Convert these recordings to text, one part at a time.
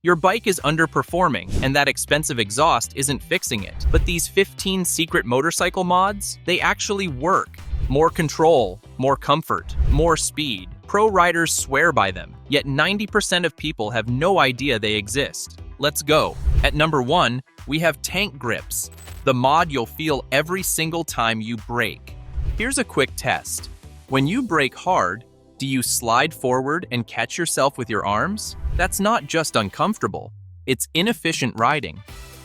Your bike is underperforming, and that expensive exhaust isn't fixing it. But these 15 secret motorcycle mods, they actually work. More control, more comfort, more speed. Pro riders swear by them, yet 90% of people have no idea they exist. Let's go. At number 1, we have tank grips, the mod you'll feel every single time you brake. Here's a quick test. When you brake hard, do you slide forward and catch yourself with your arms? That's not just uncomfortable, it's inefficient riding.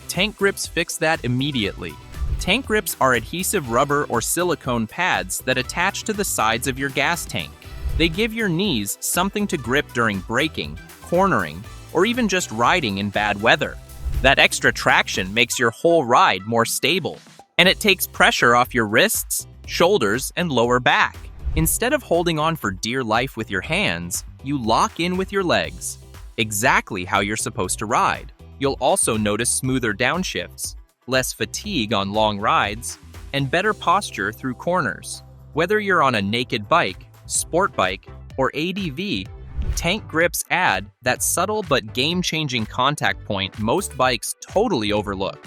Tank grips fix that immediately. Tank grips are adhesive rubber or silicone pads that attach to the sides of your gas tank. They give your knees something to grip during braking, cornering, or even just riding in bad weather. That extra traction makes your whole ride more stable, and it takes pressure off your wrists, shoulders, and lower back. Instead of holding on for dear life with your hands, you lock in with your legs. Exactly how you're supposed to ride. You'll also notice smoother downshifts, less fatigue on long rides, and better posture through corners. Whether you're on a naked bike, sport bike, or ADV, tank grips add that subtle but game-changing contact point most bikes totally overlook.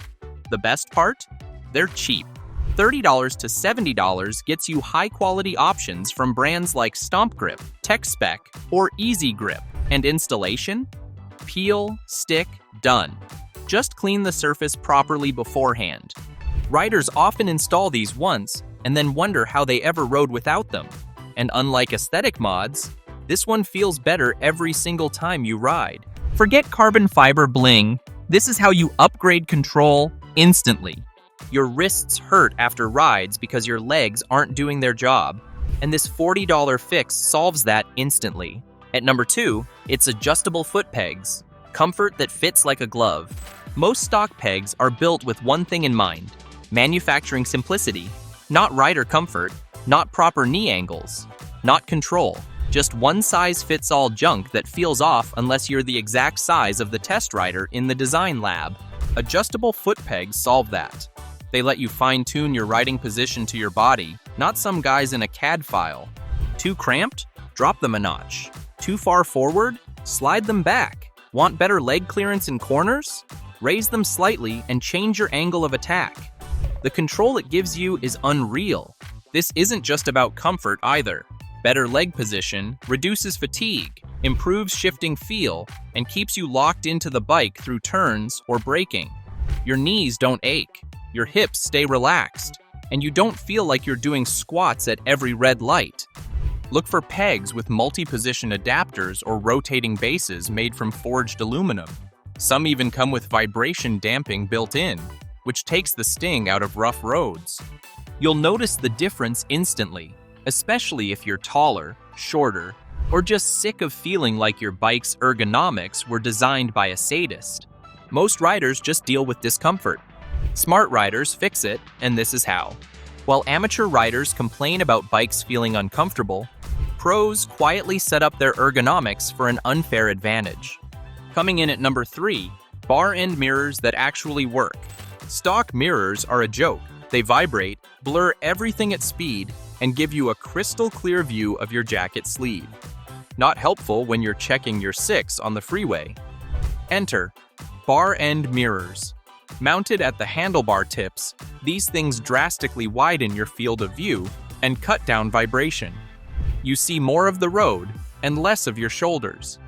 The best part? They're cheap. $30 to $70 gets you high-quality options from brands like Stomp Grip, Tech Spec, or Easy Grip. And installation? Peel, stick, done. Just clean the surface properly beforehand. Riders often install these once and then wonder how they ever rode without them. And unlike aesthetic mods, this one feels better every single time you ride. Forget carbon fiber bling. This is how you upgrade control instantly. Your wrists hurt after rides because your legs aren't doing their job, and this $40 fix solves that instantly. At number 2, it's adjustable foot pegs, comfort that fits like a glove. Most stock pegs are built with one thing in mind: manufacturing simplicity, not rider comfort, not proper knee angles, not control, just one-size-fits-all junk that feels off unless you're the exact size of the test rider in the design lab. Adjustable foot pegs solve that. They let you fine-tune your riding position to your body, not some guys in a CAD file. Too cramped? Drop them a notch. Too far forward? Slide them back. Want better leg clearance in corners? Raise them slightly and change your angle of attack. The control it gives you is unreal. This isn't just about comfort either. Better leg position reduces fatigue, improves shifting feel, and keeps you locked into the bike through turns or braking. Your knees don't ache. Your hips stay relaxed, and you don't feel like you're doing squats at every red light. Look for pegs with multi-position adapters or rotating bases made from forged aluminum. Some even come with vibration damping built in, which takes the sting out of rough roads. You'll notice the difference instantly, especially if you're taller, shorter, or just sick of feeling like your bike's ergonomics were designed by a sadist. Most riders just deal with discomfort. Smart riders fix it, and this is how. While amateur riders complain about bikes feeling uncomfortable, pros quietly set up their ergonomics for an unfair advantage. Coming in at number 3, bar end mirrors that actually work. Stock mirrors are a joke. They vibrate, blur everything at speed, and give you a crystal clear view of your jacket sleeve. Not helpful when you're checking your 6 on the freeway. Enter bar end mirrors. Mounted at the handlebar tips, these things drastically widen your field of view and cut down vibration. You see more of the road and less of your shoulders.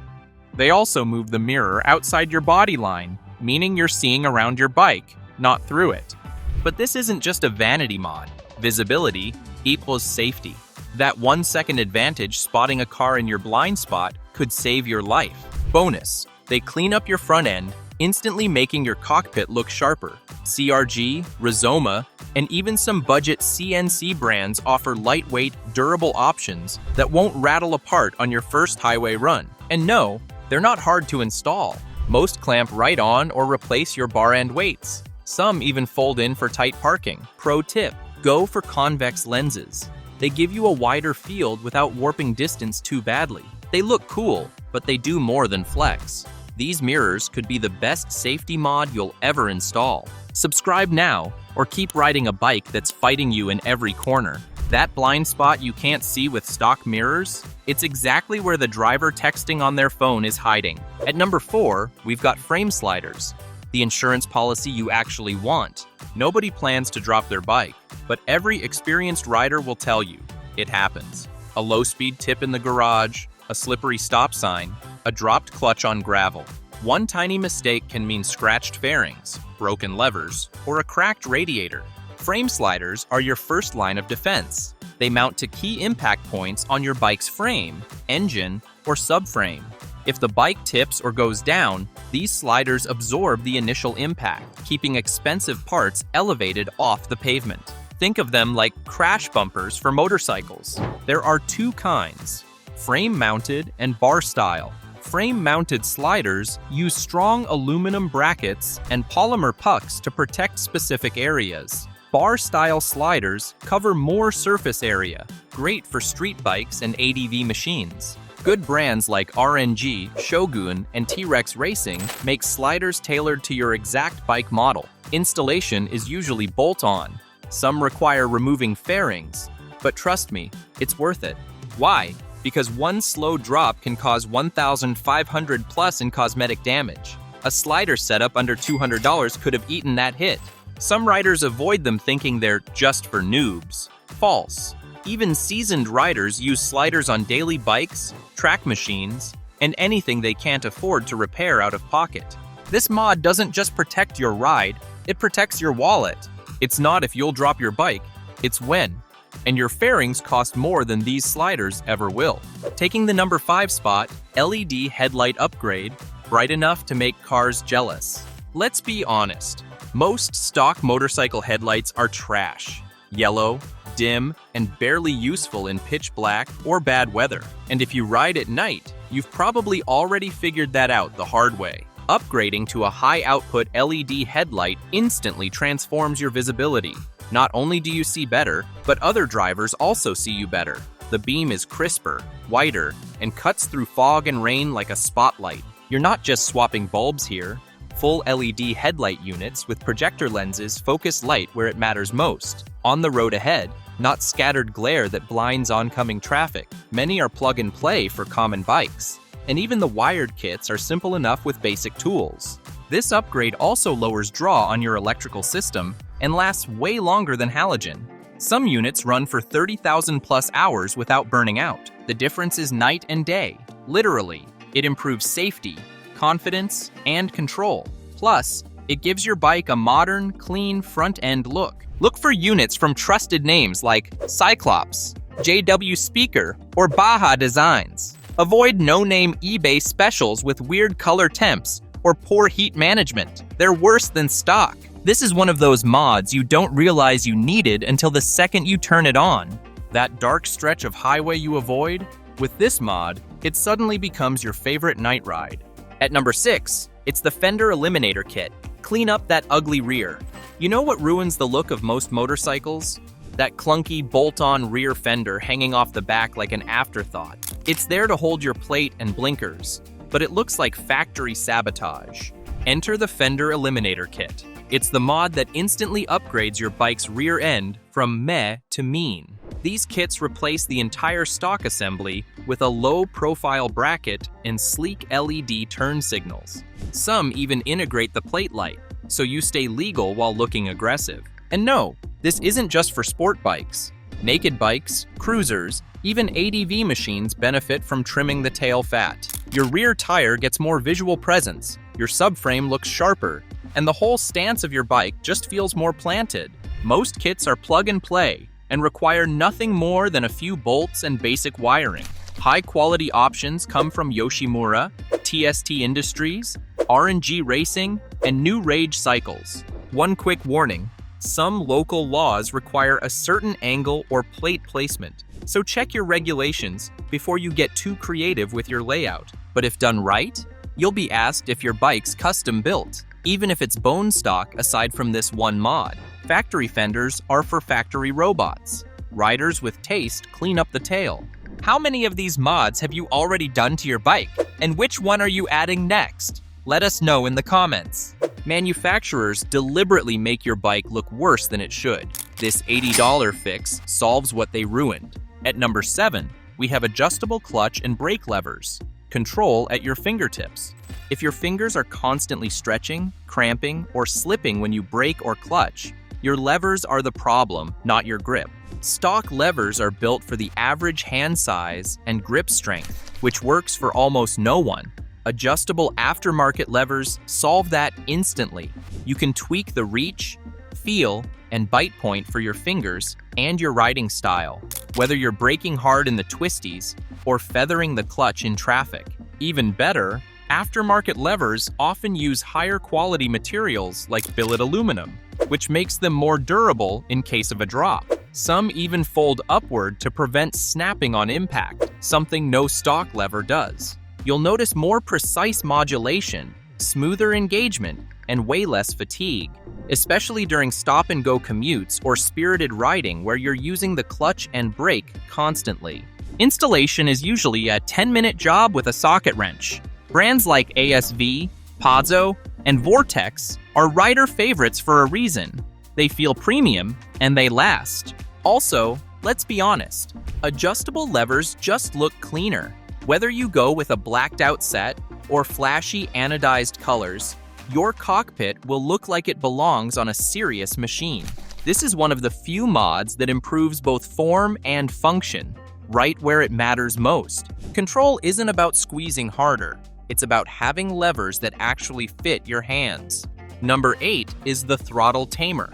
They also move the mirror outside your body line, meaning you're seeing around your bike, not through it. But this isn't just a vanity mod. Visibility equals safety. That 1-second advantage spotting a car in your blind spot could save your life. Bonus, they clean up your front end, instantly making your cockpit look sharper. CRG, Rizoma, and even some budget CNC brands offer lightweight, durable options that won't rattle apart on your first highway run. And no, they're not hard to install. Most clamp right on or replace your Barend Weights. Some even fold in for tight parking. Pro tip, go for convex lenses. They give you a wider field without warping distance too badly. They look cool, but they do more than flex. These mirrors could be the best safety mod you'll ever install. Subscribe now, or keep riding a bike that's fighting you in every corner. That blind spot you can't see with stock mirrors? It's exactly where the driver texting on their phone is hiding. At number 4, we've got frame sliders. The insurance policy you actually want. Nobody plans to drop their bike, but every experienced rider will tell you, it happens. A low-speed tip in the garage, a slippery stop sign, a dropped clutch on gravel. One tiny mistake can mean scratched fairings, broken levers, or a cracked radiator. Frame sliders are your first line of defense. They mount to key impact points on your bike's frame, engine, or subframe. If the bike tips or goes down, these sliders absorb the initial impact, keeping expensive parts elevated off the pavement. Think of them like crash bumpers for motorcycles. There are 2 kinds, frame-mounted and bar-style. Frame-mounted sliders use strong aluminum brackets and polymer pucks to protect specific areas. Bar-style sliders cover more surface area, great for street bikes and ADV machines. Good brands like RNG, Shogun, and T-Rex Racing make sliders tailored to your exact bike model. Installation is usually bolt-on. Some require removing fairings, but trust me, it's worth it. Why? Because one slow drop can cause $1,500 plus in cosmetic damage. A slider setup under $200 could have eaten that hit. Some riders avoid them thinking they're just for noobs. False. Even seasoned riders use sliders on daily bikes, track machines, and anything they can't afford to repair out of pocket. This mod doesn't just protect your ride, it protects your wallet. It's not if you'll drop your bike, it's when. And your fairings cost more than these sliders ever will. Taking the number 5 spot, LED headlight upgrade, bright enough to make cars jealous. Let's be honest, most stock motorcycle headlights are trash. Yellow, dim, and barely useful in pitch black or bad weather. And if you ride at night, you've probably already figured that out the hard way. Upgrading to a high-output LED headlight instantly transforms your visibility. Not only do you see better, but other drivers also see you better. The beam is crisper, whiter, and cuts through fog and rain like a spotlight. You're not just swapping bulbs here. Full LED headlight units with projector lenses focus light where it matters most. On the road ahead, not scattered glare that blinds oncoming traffic. Many are plug-and-play for common bikes. And even the wired kits are simple enough with basic tools. This upgrade also lowers draw on your electrical system and lasts way longer than halogen. Some units run for 30,000 plus hours without burning out. The difference is night and day. Literally, it improves safety, confidence, and control. Plus, it gives your bike a modern, clean front-end look. Look for units from trusted names like Cyclops, JW Speaker, or Baja Designs. Avoid no-name eBay specials with weird color temps or poor heat management. They're worse than stock. This is one of those mods you don't realize you needed until the second you turn it on. That dark stretch of highway you avoid? With this mod, it suddenly becomes your favorite night ride. At number 6, it's the Fender Eliminator Kit. Clean up that ugly rear. You know what ruins the look of most motorcycles? That clunky bolt-on rear fender hanging off the back like an afterthought. It's there to hold your plate and blinkers, but it looks like factory sabotage. Enter the Fender Eliminator Kit. It's the mod that instantly upgrades your bike's rear end from meh to mean. These kits replace the entire stock assembly with a low-profile bracket and sleek LED turn signals. Some even integrate the plate light, so you stay legal while looking aggressive. And no, this isn't just for sport bikes. Naked bikes, cruisers, even ADV machines benefit from trimming the tail fat. Your rear tire gets more visual presence, your subframe looks sharper, and the whole stance of your bike just feels more planted. Most kits are plug and play and require nothing more than a few bolts and basic wiring. High-quality options come from Yoshimura, TST Industries, RNG Racing, and New Rage Cycles. One quick warning, some local laws require a certain angle or plate placement, so check your regulations before you get too creative with your layout. But if done right, you'll be asked if your bike's custom built, even if it's bone stock aside from this one mod. Factory fenders are for factory robots. Riders with taste clean up the tail. How many of these mods have you already done to your bike? And which one are you adding next? Let us know in the comments. Manufacturers deliberately make your bike look worse than it should. This $80 fix solves what they ruined. At number 7, we have adjustable clutch and brake levers. Control at your fingertips. If your fingers are constantly stretching, cramping, or slipping when you brake or clutch, your levers are the problem, not your grip. Stock levers are built for the average hand size and grip strength, which works for almost no one. Adjustable aftermarket levers solve that instantly. You can tweak the reach, feel, and bite point for your fingers and your riding style, whether you're braking hard in the twisties or feathering the clutch in traffic. Even better, aftermarket levers often use higher quality materials like billet aluminum, which makes them more durable in case of a drop. Some even fold upward to prevent snapping on impact, something no stock lever does. You'll notice more precise modulation, smoother engagement, and way less fatigue, especially during stop-and-go commutes or spirited riding where you're using the clutch and brake constantly. Installation is usually a 10-minute job with a socket wrench. Brands like ASV, Pazzo, and Vortex are rider favorites for a reason. They feel premium, and they last. Also, let's be honest, adjustable levers just look cleaner. Whether you go with a blacked-out set or flashy anodized colors, your cockpit will look like it belongs on a serious machine. This is one of the few mods that improves both form and function, right where it matters most. Control isn't about squeezing harder. It's about having levers that actually fit your hands. Number 8 is the Throttle Tamer.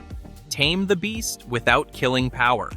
Tame the beast without killing power.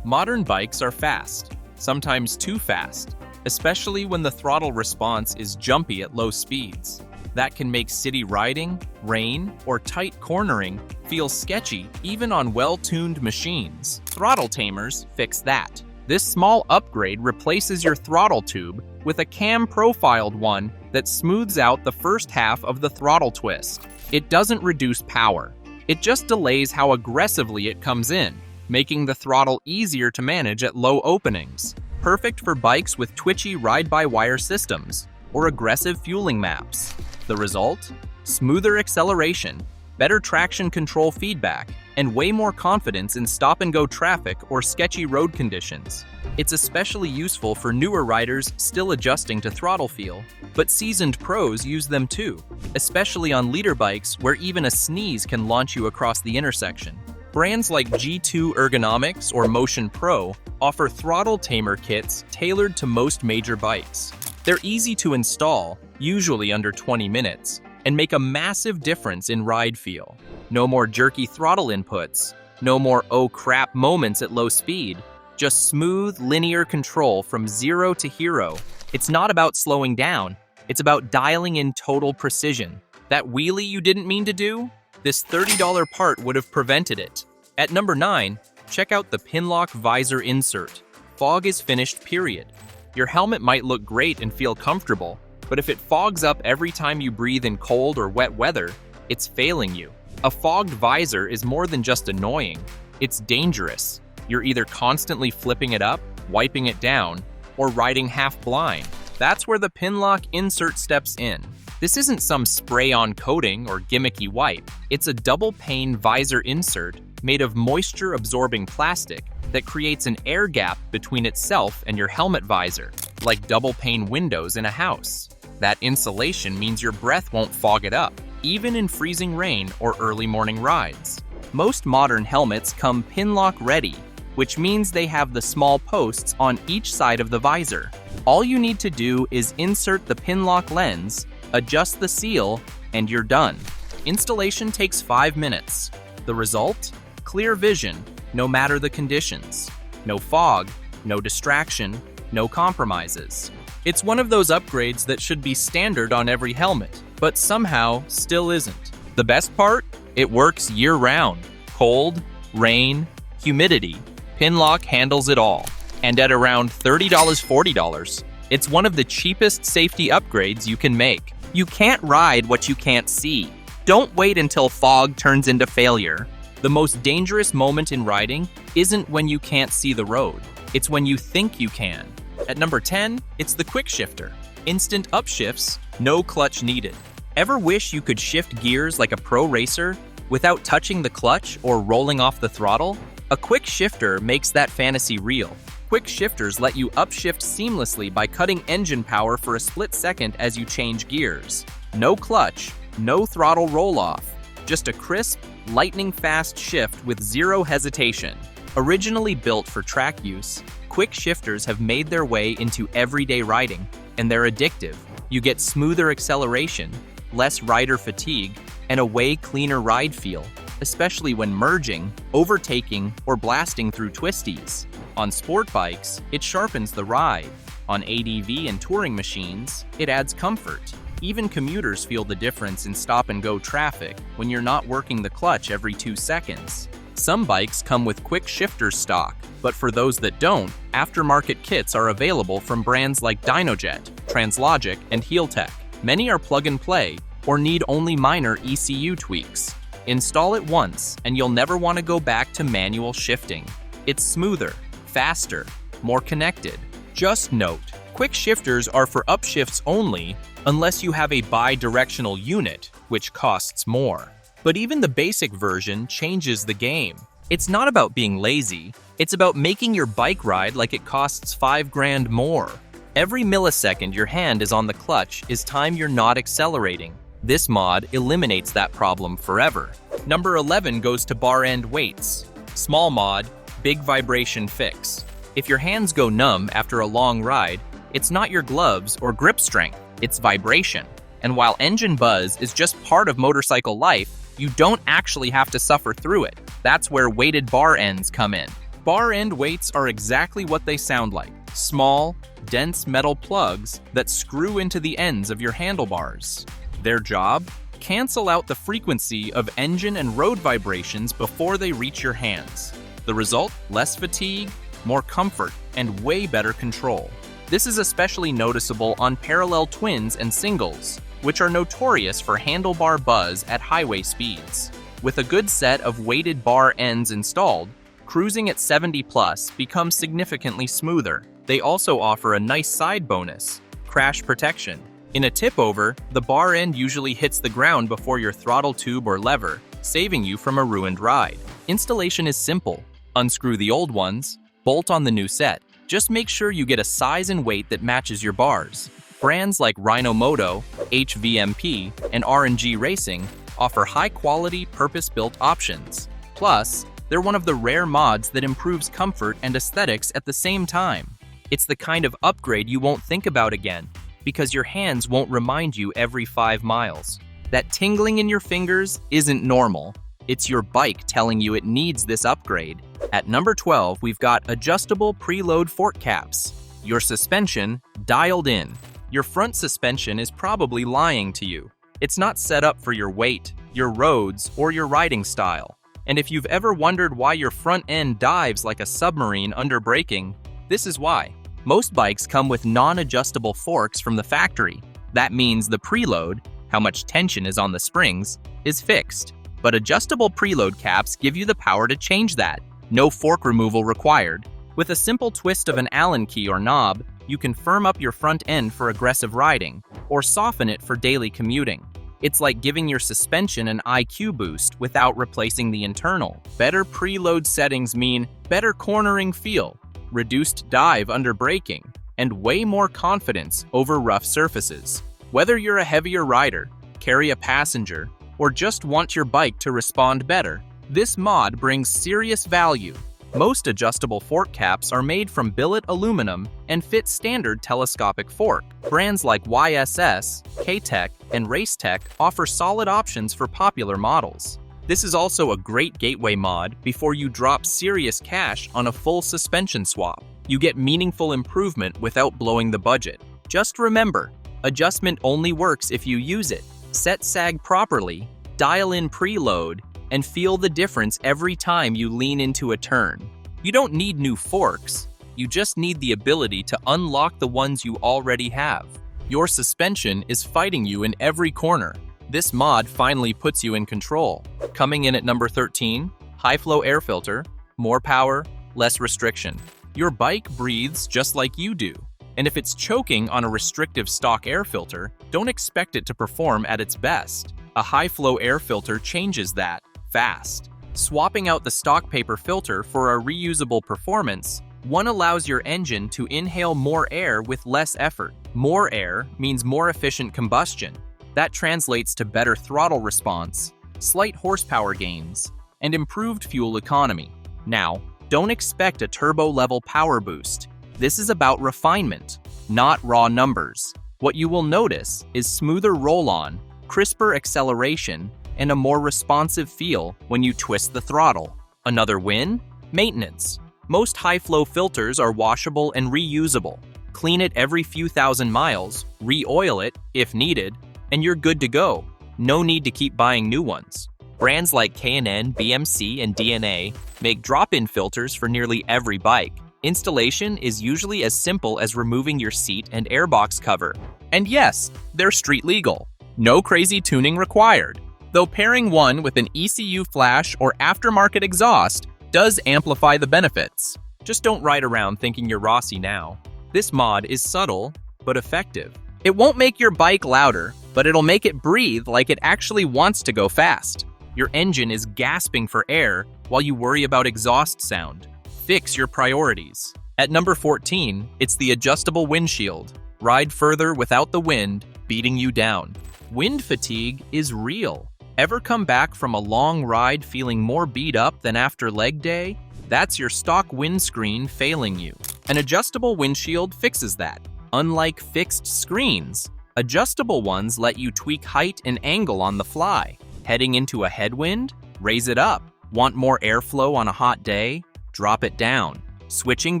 Modern bikes are fast, sometimes too fast, especially when the throttle response is jumpy at low speeds. That can make city riding, rain, or tight cornering feel sketchy even on well-tuned machines. Throttle Tamers fix that. This small upgrade replaces your throttle tube with a cam-profiled one that smooths out the first half of the throttle twist. It doesn't reduce power. It just delays how aggressively it comes in, making the throttle easier to manage at low openings. Perfect for bikes with twitchy ride-by-wire systems or aggressive fueling maps. The result? Smoother acceleration, better traction control feedback, and way more confidence in stop-and-go traffic or sketchy road conditions. It's especially useful for newer riders still adjusting to throttle feel, but seasoned pros use them too, especially on leader bikes where even a sneeze can launch you across the intersection. Brands like G2 Ergonomics or Motion Pro offer Throttle Tamer kits tailored to most major bikes. They're easy to install, usually under 20 minutes, and make a massive difference in ride feel. No more jerky throttle inputs, no more oh crap moments at low speed, just smooth, linear control from zero to hero. It's not about slowing down, it's about dialing in total precision. That wheelie you didn't mean to do? This $30 part would have prevented it. At number 9, check out the PinLock visor insert. Fog is finished, period. Your helmet might look great and feel comfortable, but if it fogs up every time you breathe in cold or wet weather, it's failing you. A fogged visor is more than just annoying, it's dangerous. You're either constantly flipping it up, wiping it down, or riding half blind. That's where the PinLock insert steps in. This isn't some spray-on coating or gimmicky wipe. It's a double-pane visor insert made of moisture-absorbing plastic that creates an air gap between itself and your helmet visor, like double-pane windows in a house. That insulation means your breath won't fog it up, even in freezing rain or early morning rides. Most modern helmets come PinLock ready, which means they have the small posts on each side of the visor. All you need to do is insert the PinLock lens, adjust the seal, and you're done. Installation takes 5 minutes. The result? Clear vision, no matter the conditions. No fog, no distraction, no compromises. It's one of those upgrades that should be standard on every helmet, but somehow still isn't. The best part? It works year-round. Cold, rain, humidity. PinLock handles it all. And at around $30, $40, it's one of the cheapest safety upgrades you can make. You can't ride what you can't see. Don't wait until fog turns into failure. The most dangerous moment in riding isn't when you can't see the road. It's when you think you can. At number 10, it's the quick shifter. Instant upshifts, no clutch needed. Ever wish you could shift gears like a pro racer without touching the clutch or rolling off the throttle? A quick shifter makes that fantasy real. Quick shifters let you upshift seamlessly by cutting engine power for a split second as you change gears. No clutch, no throttle roll-off, just a crisp, lightning-fast shift with zero hesitation. Originally built for track use, quick shifters have made their way into everyday riding, and they're addictive. You get smoother acceleration, less rider fatigue, and a way cleaner ride feel, especially when merging, overtaking, or blasting through twisties. On sport bikes, it sharpens the ride. On ADV and touring machines, it adds comfort. Even commuters feel the difference in stop-and-go traffic when you're not working the clutch every 2 seconds. Some bikes come with quick shifters stock, but for those that don't, aftermarket kits are available from brands like Dynojet, Translogic, and Heeltech. Many are plug-and-play or need only minor ECU tweaks. Install it once, and you'll never want to go back to manual shifting. It's smoother, faster, more connected. Just note, quick shifters are for upshifts only unless you have a bi-directional unit, which costs more. But even the basic version changes the game. It's not about being lazy, it's about making your bike ride like it costs $5 grand more. Every millisecond your hand is on the clutch is time you're not accelerating. This mod eliminates that problem forever. Number 11 goes to Barend Weights. Small mod, big vibration fix. If your hands go numb after a long ride, it's not your gloves or grip strength, it's vibration. And while engine buzz is just part of motorcycle life, you don't actually have to suffer through it. That's where weighted bar ends come in. Barend weights are exactly what they sound like. Small, dense metal plugs that screw into the ends of your handlebars. Their job? Cancel out the frequency of engine and road vibrations before they reach your hands. The result? Less fatigue, more comfort, and way better control. This is especially noticeable on parallel twins and singles, which are notorious for handlebar buzz at highway speeds. With a good set of weighted bar ends installed, cruising at 70 plus becomes significantly smoother. They also offer a nice side bonus, crash protection. In a tip-over, the bar end usually hits the ground before your throttle tube or lever, saving you from a ruined ride. Installation is simple. Unscrew the old ones, bolt on the new set. Just make sure you get a size and weight that matches your bars. Brands like Rhino Moto, HVMP, and R&G Racing offer high-quality, purpose-built options. Plus, they're one of the rare mods that improves comfort and aesthetics at the same time. It's the kind of upgrade you won't think about again, because your hands won't remind you every 5 miles. That tingling in your fingers isn't normal. It's your bike telling you it needs this upgrade. At number 12, we've got adjustable preload fork caps. Your suspension dialed in. Your front suspension is probably lying to you. It's not set up for your weight, your roads, or your riding style. And if you've ever wondered why your front end dives like a submarine under braking, this is why. Most bikes come with non-adjustable forks from the factory. That means the preload, how much tension is on the springs, is fixed. But adjustable preload caps give you the power to change that. No fork removal required. With a simple twist of an Allen key or knob, you can firm up your front end for aggressive riding, or soften it for daily commuting. It's like giving your suspension an IQ boost without replacing the internal. Better preload settings mean better cornering feel, reduced dive under braking, and way more confidence over rough surfaces. Whether you're a heavier rider, carry a passenger, or just want your bike to respond better, this mod brings serious value. Most adjustable fork caps are made from billet aluminum and fit standard telescopic fork. Brands like YSS, K-Tech, and Racetech offer solid options for popular models. This is also a great gateway mod before you drop serious cash on a full suspension swap. You get meaningful improvement without blowing the budget. Just remember, adjustment only works if you use it. Set sag properly, dial in preload, and feel the difference every time you lean into a turn. You don't need new forks, you just need the ability to unlock the ones you already have. Your suspension is fighting you in every corner. This mod finally puts you in control. Coming in at number 13, high flow air filter, more power, less restriction. Your bike breathes just like you do. And if it's choking on a restrictive stock air filter, don't expect it to perform at its best. A high flow air filter changes that fast. Swapping out the stock paper filter for a reusable performance, one allows your engine to inhale more air with less effort. More air means more efficient combustion. That translates to better throttle response, slight horsepower gains, and improved fuel economy. Now, don't expect a turbo-level power boost. This is about refinement, not raw numbers. What you will notice is smoother roll-on, crisper acceleration, and a more responsive feel when you twist the throttle. Another win? Maintenance. Most high-flow filters are washable and reusable. Clean it every few thousand miles, re-oil it if needed, and you're good to go. No need to keep buying new ones. Brands like K&N, BMC, and DNA make drop-in filters for nearly every bike. Installation is usually as simple as removing your seat and airbox cover. And yes, they're street legal. No crazy tuning required. Though pairing one with an ECU flash or aftermarket exhaust does amplify the benefits. Just don't ride around thinking you're Rossi now. This mod is subtle, but effective. It won't make your bike louder, but it'll make it breathe like it actually wants to go fast. Your engine is gasping for air while you worry about exhaust sound. Fix your priorities. At number 14, it's the adjustable windshield. Ride further without the wind beating you down. Wind fatigue is real. Ever come back from a long ride feeling more beat up than after leg day? That's your stock windscreen failing you. An adjustable windshield fixes that. Unlike fixed screens, adjustable ones let you tweak height and angle on the fly. Heading into a headwind? Raise it up. Want more airflow on a hot day? Drop it down. Switching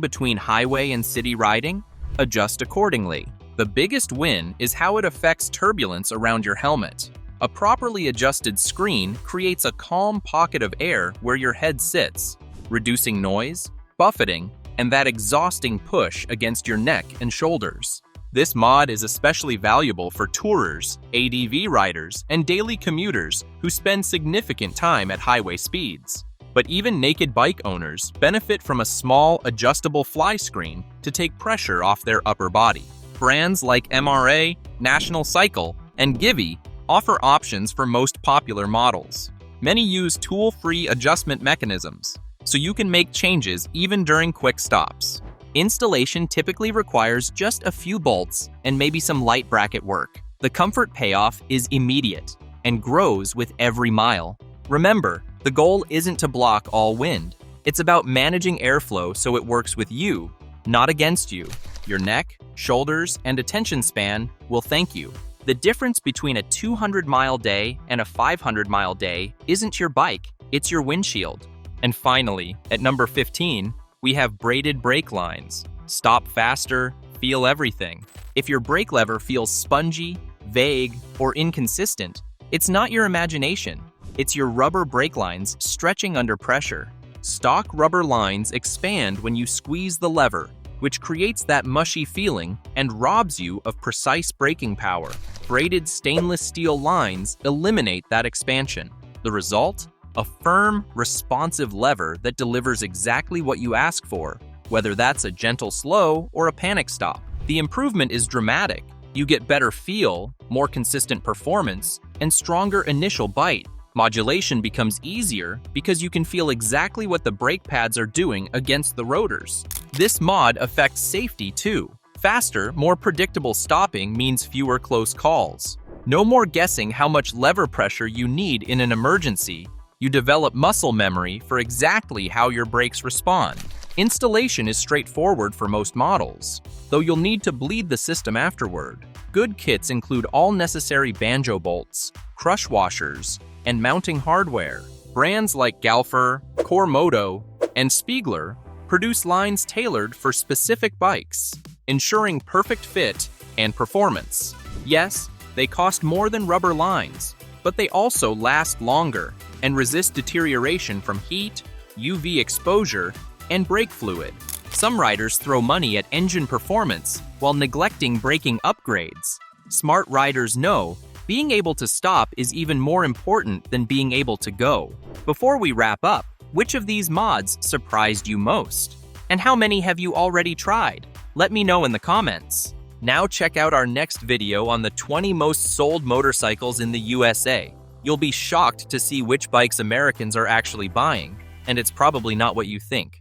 between highway and city riding? Adjust accordingly. The biggest win is how it affects turbulence around your helmet. A properly adjusted screen creates a calm pocket of air where your head sits, reducing noise, buffeting, and that exhausting push against your neck and shoulders. This mod is especially valuable for tourers, ADV riders, and daily commuters who spend significant time at highway speeds. But even naked bike owners benefit from a small, adjustable fly screen to take pressure off their upper body. Brands like MRA, National Cycle, and Givi offer options for most popular models. Many use tool-free adjustment mechanisms, so you can make changes even during quick stops. Installation typically requires just a few bolts and maybe some light bracket work. The comfort payoff is immediate and grows with every mile. Remember, the goal isn't to block all wind. It's about managing airflow so it works with you, not against you. Your neck, shoulders, and attention span will thank you. The difference between a 200-mile day and a 500-mile day isn't your bike, it's your windshield. And finally, at number 15, we have braided brake lines. Stop faster, feel everything. If your brake lever feels spongy, vague, or inconsistent, it's not your imagination. It's your rubber brake lines stretching under pressure. Stock rubber lines expand when you squeeze the lever, which creates that mushy feeling and robs you of precise braking power. Braided stainless steel lines eliminate that expansion. The result? A firm, responsive lever that delivers exactly what you ask for, whether that's a gentle slow or a panic stop. The improvement is dramatic. You get better feel, more consistent performance, and stronger initial bite. Modulation becomes easier because you can feel exactly what the brake pads are doing against the rotors. This mod affects safety too. Faster, more predictable stopping means fewer close calls. No more guessing how much lever pressure you need in an emergency. You develop muscle memory for exactly how your brakes respond. Installation is straightforward for most models, though you'll need to bleed the system afterward. Good kits include all necessary banjo bolts, crush washers, and mounting hardware. Brands like Galfer, Cormoto, and Spiegler produce lines tailored for specific bikes, ensuring perfect fit and performance. Yes, they cost more than rubber lines, but they also last longer and resist deterioration from heat, UV exposure, and brake fluid. Some riders throw money at engine performance while neglecting braking upgrades. Smart riders know being able to stop is even more important than being able to go. Before we wrap up, which of these mods surprised you most? And how many have you already tried? Let me know in the comments. Now check out our next video on the 20 most sold motorcycles in the USA. You'll be shocked to see which bikes Americans are actually buying, and it's probably not what you think.